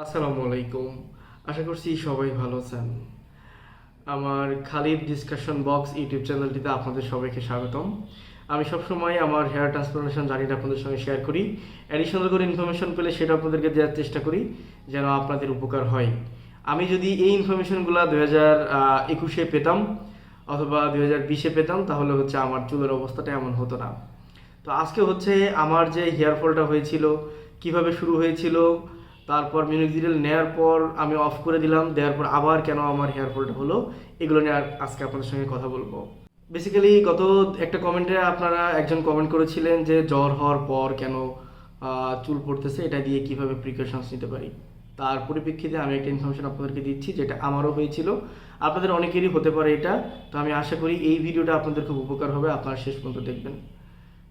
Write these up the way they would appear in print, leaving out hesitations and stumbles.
আসসালামু আলাইকুম। আশা করছি সবাই ভালো আছেন। আমার খালিদ ডিসকাশন বক্স ইউটিউব চ্যানেলটিতে আপনাদের সবাইকে স্বাগতম। আমি সবসময় আমার হেয়ার ট্রান্সপ্লান্টেশন জার্নিটা আপনাদের সঙ্গে শেয়ার করি। অ্যাডিশনাল করে ইনফরমেশন পেলে সেটা আপনাদেরকে দেওয়ার চেষ্টা করি যেন আপনাদের উপকার হয়। আমি যদি এই ইনফরমেশনগুলো 2021-এ পেতাম অথবা 2020-এ পেতাম তাহলে হচ্ছে আমার চুলের অবস্থাটা এমন হতো না। তো আজকে হচ্ছে আমার যে হেয়ার ফলটা হয়েছিল, কিভাবে শুরু হয়েছিল, তারপর মিনোক্সিডিল নেওয়ার পর আমি অফ করে দিলাম, দেওয়ার পর আবার কেন আমার হেয়ার ফলটা হলো, এগুলো নিয়ে আজকে আপনাদের সঙ্গে কথা বলবো। বেসিক্যালি গত একটা কমেন্টে আপনারা একজন কমেন্ট করেছিলেন যে জ্বর হওয়ার পর কেন চুল পড়তেছে, এটা দিয়ে কিভাবে প্রিকশনস নিতে পারি। তার পরিপ্রেক্ষিতে আমি একটা ইনফরমেশন আপনাদেরকে দিচ্ছি যেটা আমারও হয়েছিল, আপনাদের অনেকেরই হতে পারে এটা। তো আমি আশা করি এই ভিডিওটা আপনাদের খুব উপকার হবে, আপনারা শেষ পর্যন্ত দেখবেন।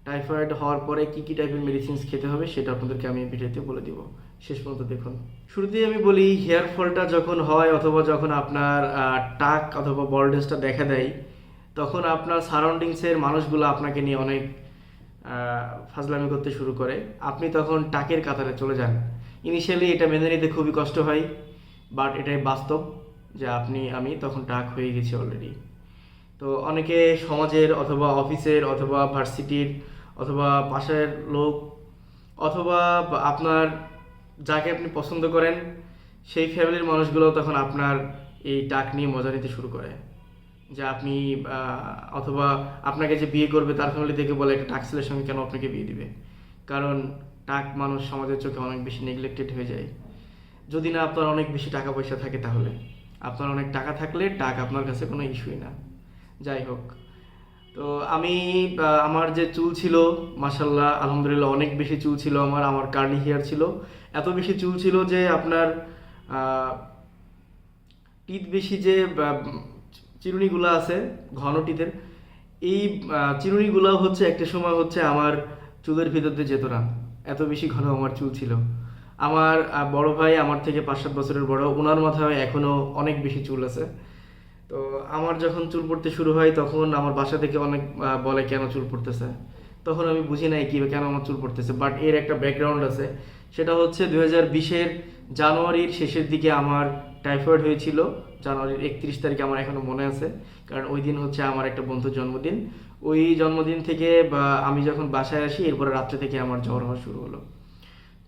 টাইফয়েড হওয়ার পরে কি কি টাইপের মেডিসিনস খেতে হবে সেটা আপনাদেরকে আমি ভিডিওতে বলে দিব, শেষ পর্যন্ত দেখুন। শুরুতেই আমি বলি, হেয়ার ফলটা যখন হয় অথবা যখন আপনার টাক অথবা বল্ডনেসটা দেখা দেয়, তখন আপনার সারাউন্ডিংসের মানুষগুলো আপনাকে নিয়ে অনেক ফাজলামি করতে শুরু করে। আপনি তখন টাকের কাতারে চলে যান। ইনিশিয়ালি এটা মেনে নিতে খুবই কষ্ট হয়, বাট এটাই বাস্তব যে আমি তখন টাক হয়ে গেছি অলরেডি। তো অনেকে সমাজের অথবা অফিসের অথবা ভার্সিটির অথবা পাশের লোক অথবা আপনার যাকে আপনি পছন্দ করেন সেই ফ্যামিলির মানুষগুলো তখন আপনার এই টাক নিয়ে মজা নিতে শুরু করে। যে আপনি অথবা আপনাকে যে বিয়ে করবে তার ফ্যামিলি থেকে বলে একটা টাক ছেলের সঙ্গে কেন আপনাকে বিয়ে দিবে, কারণ টাক মানুষ সমাজের চোখে অনেক বেশি নেগলেক্টেড হয়ে যায়। যদি না আপনার অনেক বেশি টাকা পয়সা থাকে, তাহলে আপনার অনেক টাকা থাকলে টাক আপনার কাছে কোনো ইস্যুই না। যাই হোক, তো আমার যে চুল ছিল, মাশাল্লাহ আলহামদুলিল্লাহ অনেক বেশি চুল ছিল আমার কার্লি হেয়ার ছিল। এত বেশি চুল ছিল যে আপনার টিথ বেশি যে চিরুনিগুলো আছে ঘন টিথের, এই চিরুনিগুলো হচ্ছে একটা সময় হচ্ছে আমার চুলের ভিতর দিয়ে যেত না, এত বেশি ঘন আমার চুল ছিল। আমার বড় ভাই আমার থেকে 5-7 বছরের বড়, ওনার মাথায় এখনো অনেক বেশি চুল আছে। তো আমার যখন চুল পড়তে শুরু হয় তখন আমার বাসা থেকে অনেক বলে কেন চুল পড়তেছে। তখন আমি বুঝি নাই কি কেন আমার চুল পড়তেছে, বাট এর একটা ব্যাকগ্রাউন্ড আছে। সেটা হচ্ছে 2020-এর জানুয়ারির শেষের দিকে আমার টাইফয়েড হয়েছিল। জানুয়ারির 31 তারিখে আমার এখনো মনে আছে, কারণ ওই দিন হচ্ছে আমার একটা বন্ধুর জন্মদিন। ওই জন্মদিন থেকে আমি যখন বাসায় আসি এরপরে রাত্রে থেকে আমার জ্বর হওয়া শুরু হলো।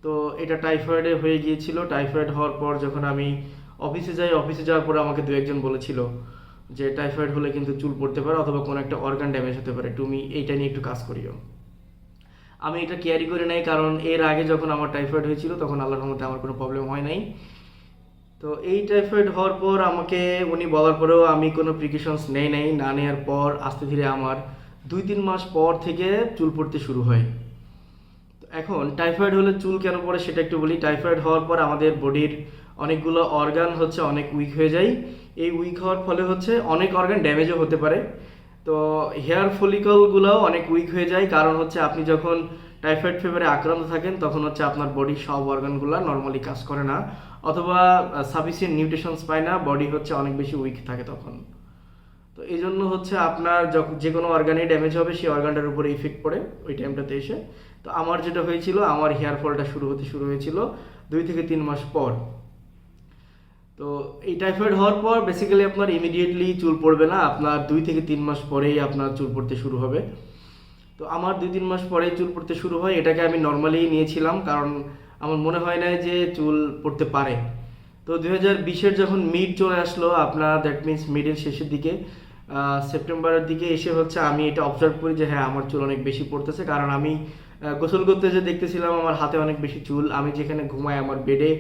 তো এটা টাইফয়েডে হয়ে গিয়েছিল। টাইফয়েড হওয়ার পর যখন আমি অফিসে যাই, অফিসে যাওয়ার পরে আমাকে দু একজন বলেছিল যে টাইফয়েড হলে কিন্তু চুল পড়তে পারে অথবা কোনো একটা অর্গান ড্যামেজ হতে পারে, তুমি এইটা নিয়ে একটু কাজ করিও। আমি এটা ক্যারি করে নাই, কারণ এর আগে যখন আমার টাইফয়েড হয়েছিল তখন আল্লাহর রহমতে আমার কোনো প্রবলেম হয় নাই। তো এই টাইফয়েড হওয়ার পর আমাকে উনি বলার পরেও আমি কোনো প্রিকশনস নেই নাই। না নেওয়ার পর আস্তে ধীরে আমার 2-3 মাস পর থেকে চুল পড়তে শুরু হয়। এখন টাইফয়েড হলে চুল কেন পড়ে সেটা একটু বলি। টাইফয়েড হওয়ার পর আমাদের বডির অনেকগুলো অর্গান হচ্ছে অনেক উইক হয়ে যায়। এই উইক হওয়ার ফলে হচ্ছে অনেক অর্গান ড্যামেজও হতে পারে। তো হেয়ার ফলিকলগুলোও অনেক উইক হয়ে যায়, কারণ হচ্ছে আপনি যখন টাইফয়েড ফিভারে আক্রান্ত থাকেন তখন হচ্ছে আপনার বডির সব অর্গানগুলো নর্মালি কাজ করে না, অথবা সাফিসিয়েন্ট নিউট্রিশনস পায় না, বডি হচ্ছে অনেক বেশি উইক থাকে তখন। তো এই জন্য হচ্ছে আপনার যখন যে কোনো অর্গানে ড্যামেজ হবে সেই অর্গানটার উপরে ইফেক্ট পড়ে ওই টাইমটাতে এসে। তো আমার যেটা হয়েছিল, আমার হেয়ার ফলটা শুরু হয়েছিল 2 থেকে 3 মাস পর। তো এই টাইফয়েড হওয়ার পর বেসিক্যালি আপনার ইমিডিয়েটলি চুল পড়বে না, আপনার 2 থেকে 3 মাস পরেই আপনার চুল পড়তে শুরু হবে। তো আমার 2-3 মাস পরেই চুল পড়তে শুরু হয়। এটাকে আমি নর্মালি নিয়েছিলাম, কারণ আমার মনে হয় না যে চুল পড়তে পারে। তো 2020-এর যখন মিড চলে আসলো, আপনার দ্যাট মিনস মিডের শেষের দিকে, সেপ্টেম্বরের দিকে এসে হচ্ছে আমি এটা অবজার্ভ করি যে হ্যাঁ আমার চুল অনেক বেশি পড়তেছে। কারণ আমি গোসল করতে যে দেখতেছিলাম আমার হাতে অনেক বেশি চুল, আমি যেখানে ঘুমাই আমার বেডে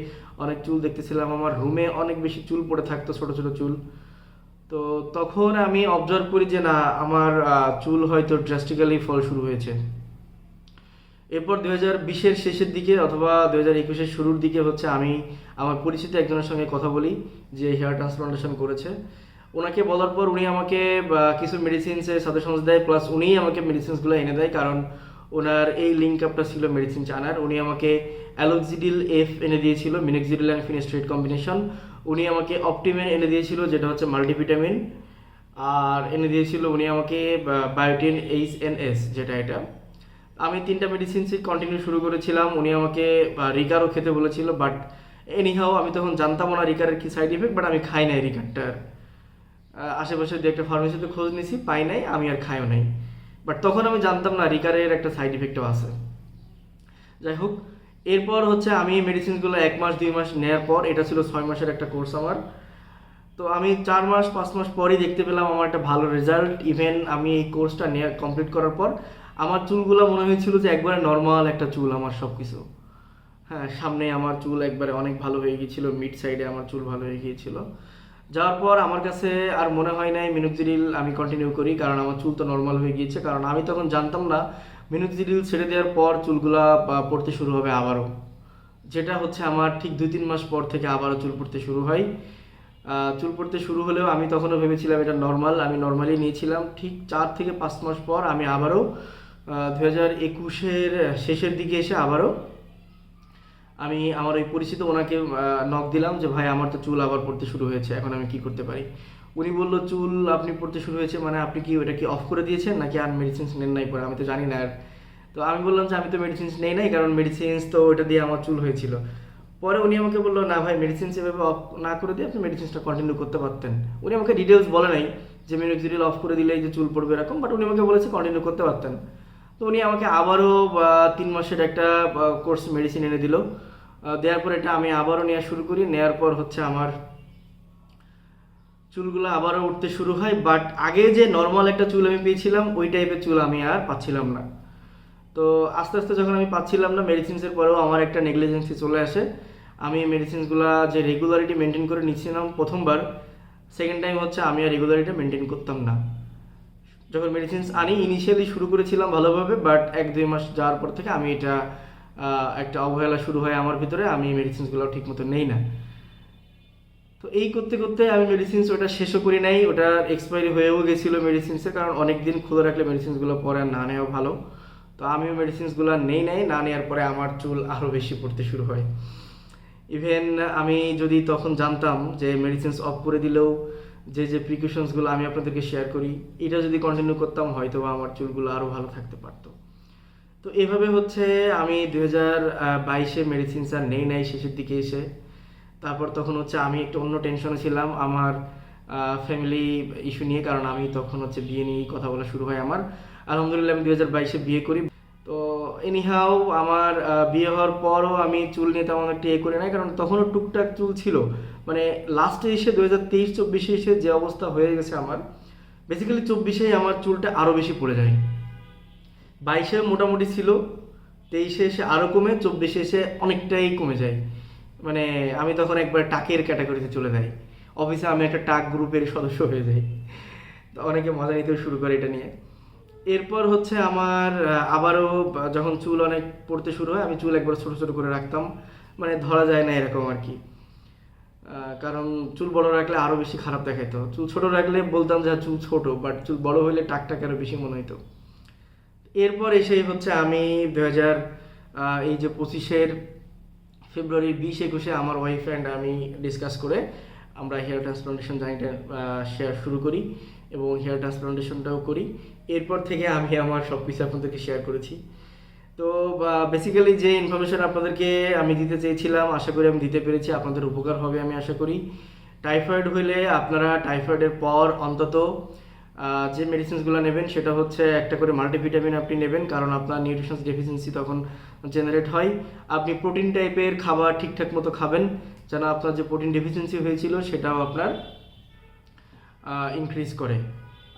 অনেক চুল দেখতেছিলাম, আমার রুমে অনেক বেশি চুল পড়ে থাকতো, ছোট ছোট চুল। তো তখন আমি অবজার্ভ করি যে না, আমার চুল হয়তো ড্রাস্টিক্যালি ফল শুরু হয়েছে। এরপর 2020-এর শেষের দিকে অথবা 2021-এর শুরুর দিকে হচ্ছে আমি আমার পরিচিত একজনের সঙ্গে কথা বলি যে হেয়ার ট্রান্সপ্লান্টেশন করেছে। ওনাকে বলার পর উনি আমাকে কিছু মেডিসিনসের সাজেশনস দেয়, প্লাস উনিই আমাকে মেডিসিনসগুলো এনে দেয়, কারণ ওনার এই লিঙ্ক আপটা ছিল মেডিসিন চায়নার। উনি আমাকে অ্যালোক্সিডিল এফ এনে দিয়েছিল, মিনক্সিডিল অ্যান্ড ফিনিস্ট্রেট কম্বিনেশন। উনি আমাকে অপটিমেন এনে দিয়েছিল, যেটা হচ্ছে মাল্টিভিটামিন। আর এনে দিয়েছিল উনি আমাকে বায়োটিন এইচএনএস, যেটা এটা। আমি 3টা মেডিসিনসই কন্টিনিউ শুরু করেছিলাম। উনি আমাকে রিগারও খেতে বলেছিল, বাট এনিহাও আমি তখন জানতাম না রিকারের কি সাইড ইফেক্ট, বাট আমি খাই নাই রিকারটার। আশেপাশে দু একটা ফার্মেসিতে খোঁজ নিয়েছি, পাই নাই, আমি আর খাইও নাই। বাট তখন আমি জানতাম না রিকারের একটা সাইড ইফেক্টও আছে। যাই হোক, এরপর হচ্ছে আমি মেডিসিনগুলো 1 মাস 2 মাস নেওয়ার পর, এটা ছিল 6 মাসের একটা কোর্স আমার। তো আমি 4 মাস 5 মাস পরেই দেখতে পেলাম আমার একটা ভালো রেজাল্ট। ইভেন আমি এই কোর্সটা নিয়ে কমপ্লিট করার পর আমার চুলগুলো মনে হয়েছিল যে একবারে নর্মাল একটা চুল আমার সব কিছু। হ্যাঁ, সামনে আমার চুল একবারে অনেক ভালো হয়ে গিয়েছিল, মিড সাইডে আমার চুল ভালো হয়ে গিয়েছিল। যাওয়ার পর আমার কাছে আর মনে হয় নাই মিনোক্সিডিল আমি কন্টিনিউ করি, কারণ আমার চুল তো নর্মাল হয়ে গিয়েছে। কারণ আমি তখন জানতাম না মিনোক্সিডিল ছেড়ে দেওয়ার পর চুলগুলা পড়তে শুরু হবে আবারও, যেটা হচ্ছে আমার ঠিক 2-3 মাস পর থেকে আবারও চুল পড়তে শুরু হয়। চুল পড়তে শুরু হলেও আমি তখনও ভেবেছিলাম এটা নর্মাল, আমি নর্মালি নিয়েছিলাম। ঠিক 4 থেকে 5 মাস পর আমি আবারও 2021-এর শেষের দিকে এসে আবারও আমি আমার ওই পরিচিত ওনাকে নক দিলাম যে ভাই আমার তো চুল আবার পড়তে শুরু হয়েছে, এখন আমি কি করতে পারি। উনি বললো চুল আপনি পড়তে শুরু হয়েছে মানে আপনি কি ওটা কি অফ করে দিয়েছেন নাকি আর মেডিসিনস নেন নাই পরে, আমি তো জানি না আর। তো আমি বললাম যে আমি তো মেডিসিনস নেই নাই, কারণ মেডিসিনস তো ওটা দিয়ে আমার চুল হয়েছিল। পরে উনি আমাকে বললো না ভাই, মেডিসিনস এভাবে অফ না করে দিয়ে আপনি মেডিসিনসটা কন্টিনিউ করতে পারতেন। উনি আমাকে ডিটেলস বলে নাই যে মিনোক্সিডিল অফ করে দিলেই যে চুল পড়বে এরকম, বাট উনি আমাকে বলেছে কন্টিনিউ করতে পারতেন। তো উনি আমাকে আবারও 3 মাসের একটা কোর্স মেডিসিন এনে দিল। দেওয়ার পর এটা আমি আবারও নেওয়া শুরু করি। নেওয়ার পর হচ্ছে আমার চুলগুলো আবারও উঠতে শুরু হয়, বাট আগে যে নর্মাল একটা চুল আমি পেয়েছিলাম ওই টাইপের চুল আমি আর পাচ্ছিলাম না। তো আস্তে আস্তে যখন আমি পাচ্ছিলাম না, মেডিসিনসের পরেও আমার একটা নেগলিজেন্সি চলে আসে। আমি মেডিসিনসগুলো যে রেগুলারিটি মেনটেন করে নিচ্ছিলাম প্রথমবার, সেকেন্ড টাইম হচ্ছে আমি আর রেগুলারিটি মেনটেন করতাম না। যখন মেডিসিনস আনি ইনিশিয়ালি শুরু করেছিলাম ভালোভাবে, বাট 1-2 মাস যাওয়ার পর থেকে আমি এটা একটা অবহেলা শুরু হয় আমার ভিতরে, আমি মেডিসিনসগুলো ঠিকমতো নেই না। তো এই করতে করতে আমি মেডিসিনস ওটা শেষও করি নাই, ওটা এক্সপায়ারি হয়েও গেছিলো মেডিসিনসের, কারণ অনেক দিন খোলা রাখলে মেডিসিনসগুলো পরে আর না নেওয়া ভালো। তো আমিও মেডিসিনসগুলো নেই নাই, না নেওয়ার পরে আমার চুল আরও বেশি পড়তে শুরু হয়। ইভেন আমি যদি তখন জানতাম যে মেডিসিনস অফ করে দিলেও যে যে প্রিকশনসগুলো আমি আপনাদেরকে শেয়ার করি, এটা যদি কন্টিনিউ করতাম হয়তো আমার চুলগুলো আরও ভালো থাকতে পারতো। তো এভাবে হচ্ছে আমি 2022-এ মেডিসিনস আর নেই নাই শেষের দিকে এসে। তারপর তখন হচ্ছে আমি একটু অন্য টেনশনে ছিলাম আমার ফ্যামিলি ইস্যু নিয়ে, কারণ আমি তখন হচ্ছে বিয়ে নিয়ে কথা বলা শুরু হয় আমার। আলহামদুলিল্লাহ আমি 2022-এ বিয়ে করি। তো এনিহাও আমার বিয়ে হওয়ার পরও আমি চুল নিয়ে তেমন একটা করি নাই, কারণ তখনও টুকটাক চুল ছিল। মানে লাস্টে এসে 2023-24-এ এসে যে অবস্থা হয়ে গেছে আমার, বেসিক্যালি 24-এ আমার চুলটা আরও বেশি পড়ে যায়। 22-এ মোটামুটি ছিল, 23-এ এসে আরও কমে, 24-এ এসে অনেকটাই কমে যায়। মানে আমি তখন একবার টাকের ক্যাটাগরিতে চলে যাই, অফিসে আমি একটা টাক গ্রুপের সদস্য হয়ে যাই। তো অনেকে মজা নিতেও শুরু করে এটা নিয়ে। এরপর হচ্ছে আমার আবারও যখন চুল অনেক পড়তে শুরু হয়, আমি চুল একবার ছোটো ছোটো করে রাখতাম, মানে ধরা যায় না এরকম আর কি। কারণ চুল বড় রাখলে আরও বেশি খারাপ দেখাইতো, চুল ছোটো রাখলে বলতাম যে চুল ছোটো, বাট চুল বড় হইলে টাকটাকে আরও বেশি মনে হইতো। এরপর এসেই হচ্ছে আমি 2025-এর ফেব্রুয়ারি 20-21-এ আমার ওয়াইফ অ্যান্ড আমি ডিসকাস করে আমরা হেয়ার ট্রান্সপ্লান্টেশন জার্নিটা শেয়ার শুরু করি এবং হেয়ার ট্রান্সপ্লান্টেশনটাও করি। এরপর থেকে আমি আমার সব কিছু আপনাদেরকে শেয়ার করেছি। তো বেসিক্যালি যে ইনফরমেশন আপনাদেরকে আমি দিতে চেয়েছিলাম, আশা করি আমি দিতে পেরেছি, আপনাদের উপকার হবে আমি আশা করি। টাইফয়েড হলে আপনারা টাইফয়েডের পর অন্তত যে মেডিসিনসগুলো নেবেন সেটা হচ্ছে একটা করে মাল্টিভিটামিন আপনি নেবেন, কারণ আপনার নিউট্রিশনস ডেফিসিয়েন্সি তখন জেনারেট হয়। আপনি প্রোটিন টাইপের খাবার ঠিকঠাক মতো খাবেন, যেন আপনার যে প্রোটিন ডেফিসিয়েন্সি হয়েছিল সেটাও আপনার ইনক্রিজ করে।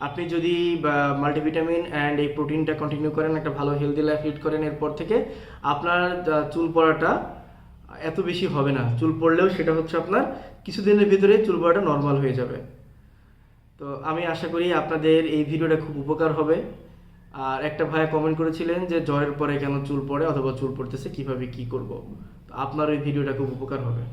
আপনি যদি মাল্টিভিটামিন অ্যান্ড এই প্রোটিনটা কন্টিনিউ করেন, একটা ভালো হেলদি লাইফ লিড করেন, এরপর থেকে আপনার চুল পড়াটা এত বেশি হবে না। চুল পড়লেও সেটা হচ্ছে আপনার কিছুদিনের ভিতরে চুল পড়াটা নর্মাল হয়ে যাবে। তো আমি আশা করি আপনাদের এই ভিডিওটা খুব উপকার হবে। আর একটা ভাইয়া কমেন্ট করেছিলেন যে জ্বরের পরে কেন চুল পড়ে অথবা চুল পড়তেছে, কিভাবে কি করব। তো আপনার ওই ভিডিওটা খুব উপকার হবে।